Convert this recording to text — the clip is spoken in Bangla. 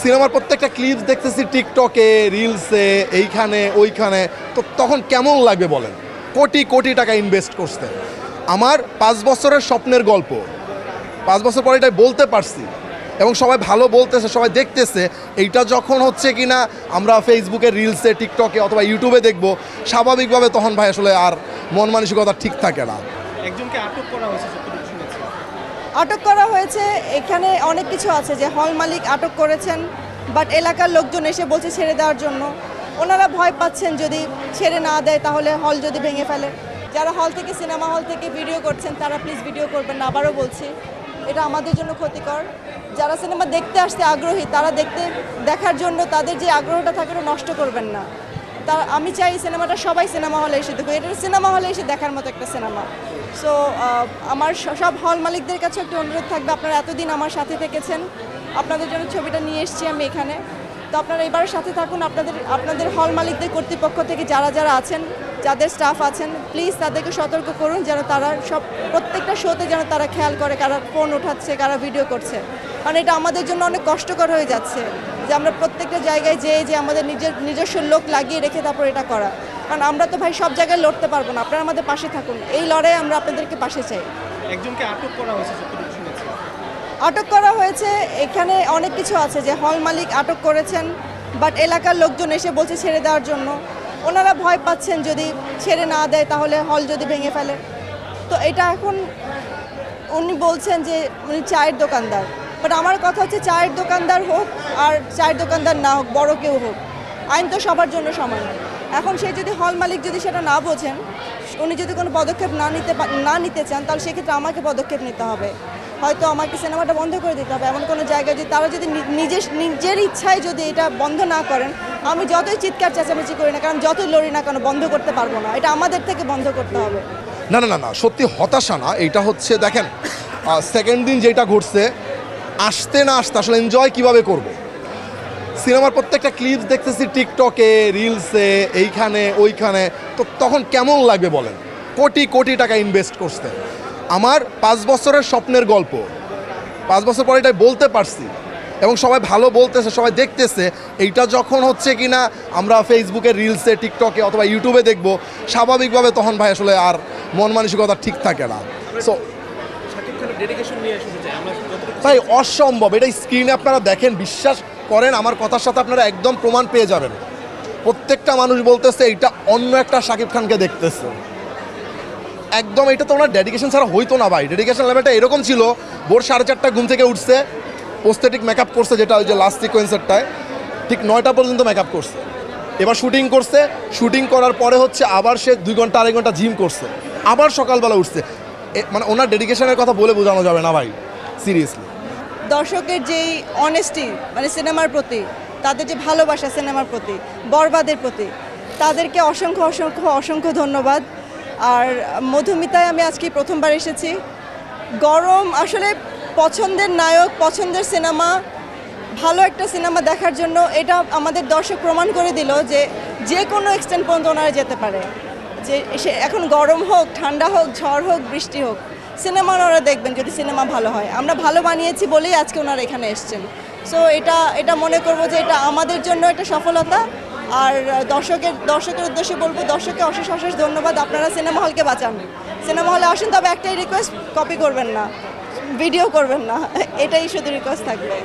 সিনেমার প্রত্যেকটা ক্লিপস দেখতেছি টিকটকে, রিলসে, এইখানে ওইখানে, তো তখন কেমন লাগবে বলেন? কোটি কোটি টাকা ইনভেস্ট করতে, আমার 5 বছরের স্বপ্নের গল্প, 5 বছর পরে এটাই বলতে পারছি এবং সবাই ভালো বলতেছে, সবাই দেখতেছে। এইটা যখন হচ্ছে কি না আমরা ফেসবুকে, রিলসে, টিকটকে অথবা ইউটিউবে দেখব, স্বাভাবিকভাবে তখন ভাই আসলে আর মন মানসিকতা ঠিক থাকে না। একজনকে আটক করা হয়েছে যতটুকু শুনেছি। আটক করা হয়েছে, এখানে অনেক কিছু আছে যে হল মালিক আটক করেছেন, বাট এলাকার লোকজন এসে বলছে ছেড়ে দেওয়ার জন্য। ওনারা ভয় পাচ্ছেন যদি ছেড়ে না দেয় তাহলে হল যদি ভেঙে ফেলে। যারা হল থেকে, সিনেমা হল থেকে ভিডিও করছেন তারা প্লিজ ভিডিও করবেন না, আবারও বলছি এটা আমাদের জন্য ক্ষতিকর। যারা সিনেমা দেখতে আসতে আগ্রহী তারা দেখার জন্য তাদের যে আগ্রহটা থাকে ওটা নষ্ট করবেন না। তা আমি চাই সিনেমাটা সবাই সিনেমা হলে এসে দেখুক, এটা সিনেমা হলে এসে দেখার মতো একটা সিনেমা। সো আমার সব হল মালিকদের কাছে একটা অনুরোধ থাকবে, আপনারা এতদিন আমার সাথে থেকেছেন, আপনাদের জন্য ছবিটা নিয়ে এসেছি আমি এখানে, তো আপনারা এবারের সাথে থাকুন। আপনাদের হল মালিকদের কর্তৃপক্ষ থেকে যারা আছেন, যাদের স্টাফ আছেন, প্লিজ তাদেরকে সতর্ক করুন যেন তারা প্রত্যেকটা শোতে যেন তারা খেয়াল করে কারা ফোন ওঠাচ্ছে, কারা ভিডিও করছে। কারণ এটা আমাদের জন্য অনেক কষ্টকর হয়ে যাচ্ছে যে আমরা প্রত্যেকটা জায়গায় যে আমাদের নিজস্ব লোক লাগিয়ে রেখে তারপর এটা করা। কারণ আমরা তো ভাই সব জায়গায় লড়তে পারবো না, আপনারা আমাদের পাশে থাকুন, এই লড়াই আমরা আপনাদেরকে পাশে চাই। একজনকে আটক করা হয়েছে যতটুকু শুনেছি। আটক করা হয়েছে, এখানে অনেক কিছু আছে যে হল মালিক আটক করেছেন, বাট এলাকার লোকজন এসে বলছে ছেড়ে দেওয়ার জন্য। ওনারা ভয় পাচ্ছেন যদি ছেড়ে না দেয় তাহলে হল যদি ভেঙে ফেলে। তো এটা এখন উনি বলছেন যে উনি চায়ের দোকানদার, বাট আমার কথা হচ্ছে চায়ের দোকানদার হোক আর চায়ের দোকানদার না হোক, বড় কেউ হোক, আইন তো সবার জন্য সমান। এখন সে যদি হল মালিক যদি সেটা না বোঝেন, উনি যদি কোনো পদক্ষেপ না নিতে চান, তাহলে সেক্ষেত্রে আমাকে পদক্ষেপ নিতে হবে। হয়তো আমাকে সিনেমাটা বন্ধ করে দিতে হবে। এমন কোনো জায়গায় যদি তারা যদি নিজের ইচ্ছায় যদি এটা বন্ধ না করেন, আমি যতই চিৎকার চেঁচামেচি করি না, কারণ যতই লড়ি না কেন, বন্ধ করতে পারবো না। এটা আমাদের থেকে বন্ধ করতে হবে। না না না না, সত্যি হতাশা না, এইটা হচ্ছে দেখেন সেকেন্ড দিন যেটা ঘটছে, আসতে না আসতে আসলে এনজয় কীভাবে করব। সিনেমার প্রত্যেকটা ক্লিপস দেখতেছি টিকটকে, রিলসে, এইখানে ওইখানে, তো তখন কেমন লাগবে বলেন? কোটি কোটি টাকা ইনভেস্ট করতে, আমার 5 বছরের স্বপ্নের গল্প, 5 বছর পরে এটাই বলতে পারছি এবং সবাই ভালো বলতেছে, সবাই দেখতেছে। এইটা যখন হচ্ছে কি না আমরা ফেসবুকে, রিলসে, টিকটকে অথবা ইউটিউবে দেখব, স্বাভাবিকভাবে তখন ভাই আসলে আর মন মানসিকতা ঠিক থাকে না। সো ভাই অসম্ভব, এটা স্ক্রিনে আপনারা দেখেন, বিশ্বাস করেন আমার কথার সাথে আপনারা একদম প্রমাণ পেয়ে যাবেন। প্রত্যেকটা মানুষ বলতেছে এইটা অন্য একটা শাকিব খানকে দেখতেছে। একদম এটা তো ওনার ডেডিকেশন ছাড়া হইতো না ভাই। ডেডিকেশন লেভেলটা এরকম ছিল, ভোর 4:30 ঘুম থেকে উঠছে, পোস্টেটিক মেকআপ করছে, যেটা ওই যে লাস্ট সিকোয়েন্সারটায় ঠিক 9টা পর্যন্ত মেকআপ করছে, এবার শুটিং করছে, শুটিং করার পরে হচ্ছে আবার সে 2 ঘন্টা 2.5 ঘন্টা জিম করছে, আবার সকালবেলা উঠছে। মানে ওনার ডেডিকেশনের কথা বলে বোঝানো যাবে না ভাই, সিরিয়াসলি। দর্শকের যেই অনেস্টি, মানে সিনেমার প্রতি তাদের যে ভালোবাসা, সিনেমার প্রতি, বরবাদের প্রতি, তাদেরকে অসংখ্য অসংখ্য অসংখ্য ধন্যবাদ। আর মধুমিতায় আমি আজকে প্রথমবার এসেছি। গরম আসলে পছন্দের নায়ক, পছন্দের সিনেমা, ভালো একটা সিনেমা দেখার জন্য এটা আমাদের দর্শক প্রমাণ করে দিল যে কোনো এক্সটেন্ট পর্যন্ত ওনারা যেতে পারে। যে সে এখন গরম হোক, ঠান্ডা হোক, ঝড় হোক, বৃষ্টি হোক, সিনেমা ওনারা দেখবেন যদি সিনেমা ভালো হয়। আমরা ভালো বানিয়েছি বলেই আজকে ওনারা এখানে এসছেন। সো এটা মনে করব যে এটা আমাদের জন্য একটা সফলতা। আর দর্শকের উদ্দেশ্যে বলবো, দর্শককে অশেষ অশেষ ধন্যবাদ। আপনারা সিনেমা হলকে বাঁচান, সিনেমা হলে আসুন, তবে একটাই রিকোয়েস্ট, কপি করবেন না, ভিডিও করবেন না, এটাই শুধু রিকোয়েস্ট থাকবে।